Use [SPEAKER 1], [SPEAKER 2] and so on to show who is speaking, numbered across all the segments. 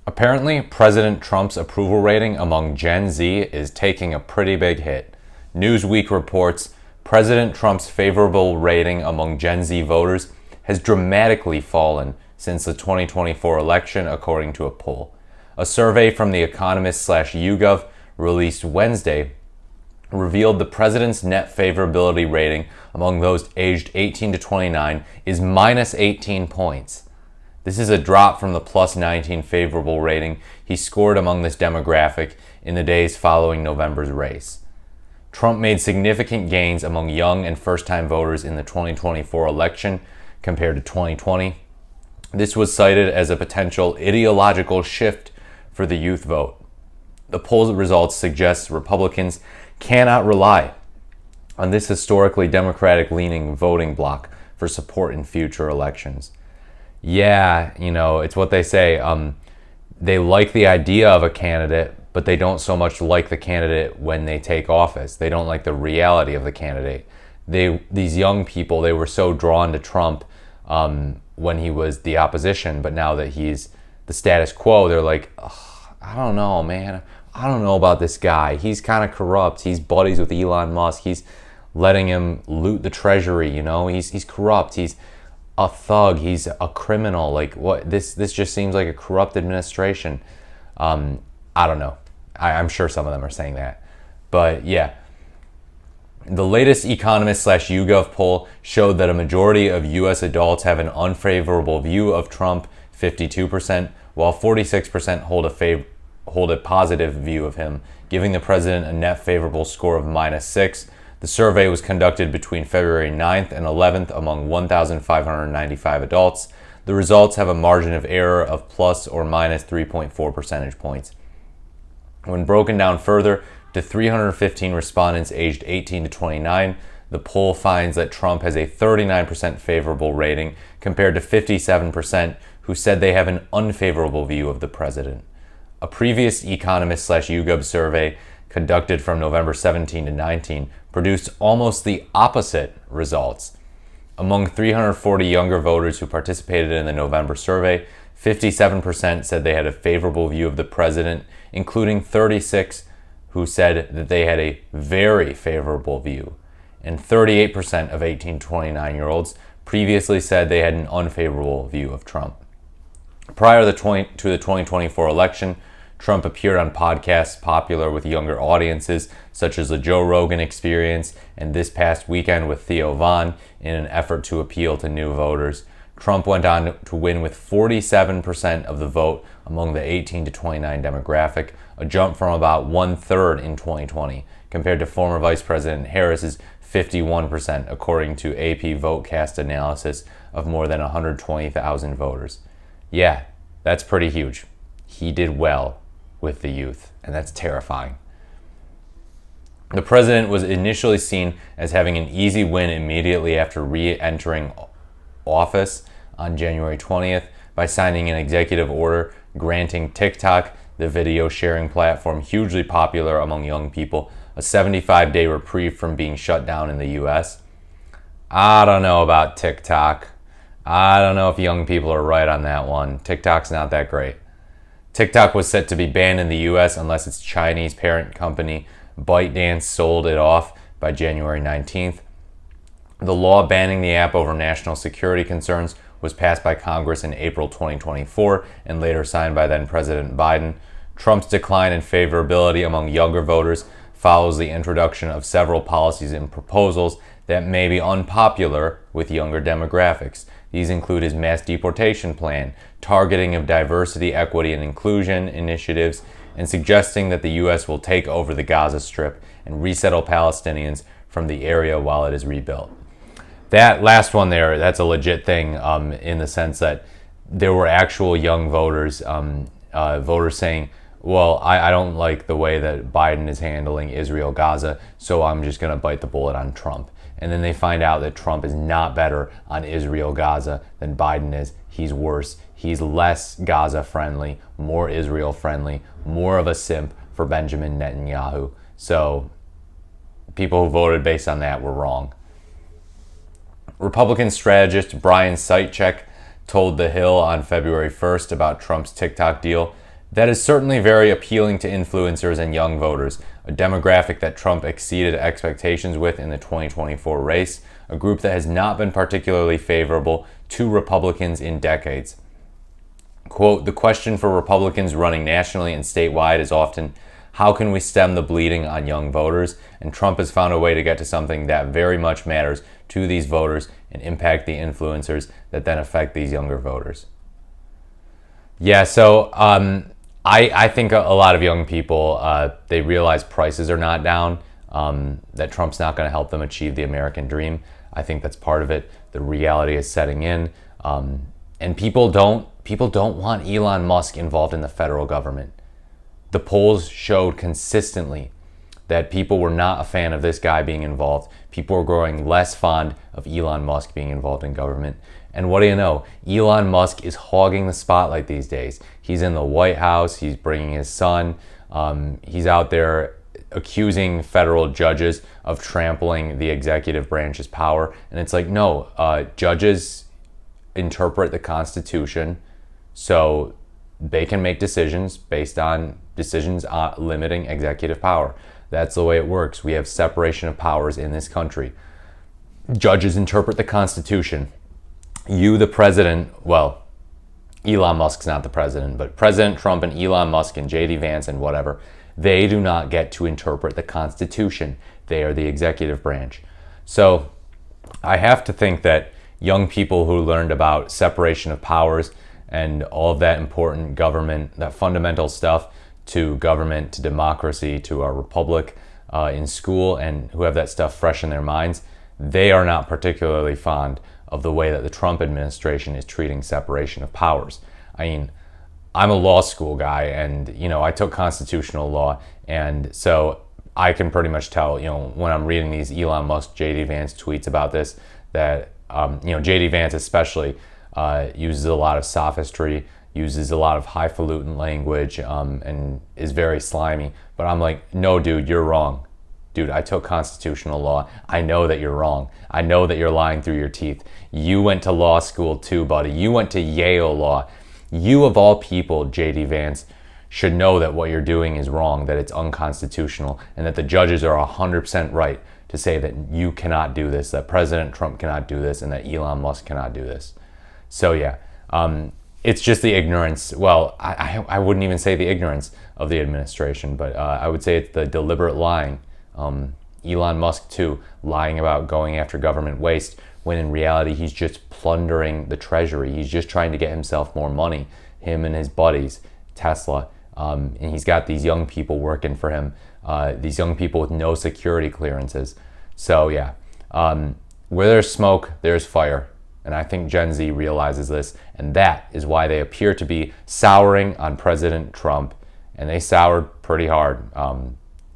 [SPEAKER 1] Apparently, President Trump's approval rating among Gen Z is taking a pretty big hit. Newsweek reports President Trump's favorable rating among Gen Z voters has dramatically fallen since the 2024 election, according to a poll. A survey from The Economist/YouGov released Wednesday revealed the president's net favorability rating among those aged 18 to 29 is minus 18 points. This is a drop from the plus 19 favorable rating he scored among this demographic in the days following November's race. Trump made significant gains among young and first-time voters in the 2024 election compared to 2020. This was cited as a potential ideological shift for the youth vote. The poll's results suggest Republicans cannot rely on this historically Democratic-leaning voting bloc for support in future elections. Yeah, it's what they say. They like the idea of a candidate, but they don't so much like the candidate when they take office. They don't like the reality of the candidate. These young people, they were so drawn to Trump when he was the opposition, but now that he's the status quo, they're like, I don't know, man. I don't know about this guy. He's kind of corrupt. He's buddies with Elon Musk. He's letting him loot the treasury, He's corrupt. He's a thug. He's a criminal. Like, what? This just seems like a corrupt administration. I don't know. I'm sure some of them are saying that. But yeah, the latest Economist/YouGov poll showed that a majority of U.S. adults have an unfavorable view of Trump, 52%, while 46% hold a positive view of him, giving the president a net favorable score of -6. The survey was conducted between February 9th and 11th among 1,595 adults. The results have a margin of error of plus or minus 3.4 percentage points. When broken down further to 315 respondents aged 18 to 29, the poll finds that Trump has a 39% favorable rating compared to 57% who said they have an unfavorable view of the president. A previous Economist/YouGov survey conducted from November 17 to 19 produced almost the opposite results. Among 340 younger voters who participated in the November survey, 57% said they had a favorable view of the president, including 36 who said that they had a very favorable view, and 38% of 18 to 29-year-olds previously said they had an unfavorable view of Trump. Prior to the 2024 election, Trump appeared on podcasts popular with younger audiences, such as the Joe Rogan Experience and This Past Weekend with Theo Von, in an effort to appeal to new voters. Trump went on to win with 47% of the vote among the 18 to 29 demographic, a jump from about 1/3 in 2020, compared to former Vice President Harris's 51%, according to AP VoteCast analysis of more than 120,000 voters. Yeah, that's pretty huge. He did well with the youth, and that's terrifying. The president was initially seen as having an easy win immediately after re-entering office on January 20th by signing an executive order granting TikTok, the video sharing platform hugely popular among young people, a 75-day reprieve from being shut down in the US. I don't know about TikTok. I don't know if young people are right on that one. TikTok's not that great. TikTok was set to be banned in the US unless its Chinese parent company, ByteDance, sold it off by January 19th. The law banning the app over national security concerns was passed by Congress in April 2024 and later signed by then President Biden. Trump's decline in favorability among younger voters follows the introduction of several policies and proposals that may be unpopular with younger demographics. These include his mass deportation plan, targeting of diversity, equity, and inclusion initiatives, and suggesting that the U.S. will take over the Gaza Strip and resettle Palestinians from the area while it is rebuilt. That last one there, that's a legit thing in the sense that there were actual young voters, voters saying, well, I don't like the way that Biden is handling Israel-Gaza, so I'm just going to bite the bullet on Trump. And then they find out that Trump is not better on Israel-Gaza than Biden is. He's worse. He's less Gaza-friendly, more Israel-friendly, more of a simp for Benjamin Netanyahu. So people who voted based on that were wrong. Republican strategist Brian Sitchek told The Hill on February 1st about Trump's TikTok deal. That is certainly very appealing to influencers and young voters, a demographic that Trump exceeded expectations with in the 2024 race, a group that has not been particularly favorable to Republicans in decades. Quote, the question for Republicans running nationally and statewide is often, how can we stem the bleeding on young voters? And Trump has found a way to get to something that very much matters to these voters and impact the influencers that then affect these younger voters. Yeah, so I think a lot of young people, they realize prices are not down, that Trump's not going to help them achieve the American dream. I think that's part of it. The reality is setting in. And people don't want Elon Musk involved in the federal government. The polls showed consistently that people were not a fan of this guy being involved. People were growing less fond of Elon Musk being involved in government. And what do you know? Elon Musk is hogging the spotlight these days. He's in the White House. He's bringing his son. He's out there accusing federal judges of trampling the executive branch's power. And it's like, no, judges interpret the Constitution so they can make decisions based on decisions limiting executive power. That's the way it works. We have separation of powers in this country. Judges interpret the Constitution. You, the president, well, Elon Musk's not the president, but President Trump and Elon Musk and JD Vance and whatever, they do not get to interpret the Constitution. They are the executive branch. So I have to think that young people who learned about separation of powers and all of that important government, that fundamental stuff to government, to democracy, to our republic in school, and who have that stuff fresh in their minds, they are not particularly fond of the way that the Trump administration is treating separation of powers. I mean, I'm a law school guy, and I took constitutional law, and so I can pretty much tell, when I'm reading these Elon Musk, JD Vance tweets about this, that JD Vance especially uses a lot of sophistry, uses a lot of highfalutin language, and is very slimy. But I'm like, no, dude, you're wrong. Dude, I took constitutional law. I know that you're wrong. I know that you're lying through your teeth. You went to law school too, buddy. You went to Yale Law. You, of all people, JD Vance, should know that what you're doing is wrong, that it's unconstitutional, and that the judges are 100% right to say that you cannot do this, that President Trump cannot do this, and that Elon Musk cannot do this. So yeah, it's just the ignorance. Well, I wouldn't even say the ignorance of the administration, but I would say it's the deliberate lying. Elon Musk too, lying about going after government waste, when in reality he's just plundering the treasury. He's just trying to get himself more money, him and his buddies, Tesla. And he's got these young people working for him, these young people with no security clearances. So yeah, where there's smoke, there's fire. And I think Gen Z realizes this, and that is why they appear to be souring on President Trump. And they soured pretty hard.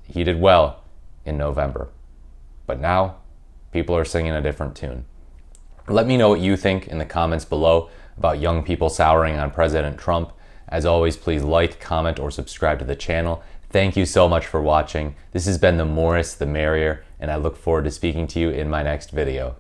[SPEAKER 1] He did well in November, but now people are singing a different tune. Let me know what you think in the comments below about young people souring on President Trump. As always, please like, comment, or subscribe to the channel. Thank you so much for watching. This has been the Morris the Merrier, and I look forward to speaking to you in my next video.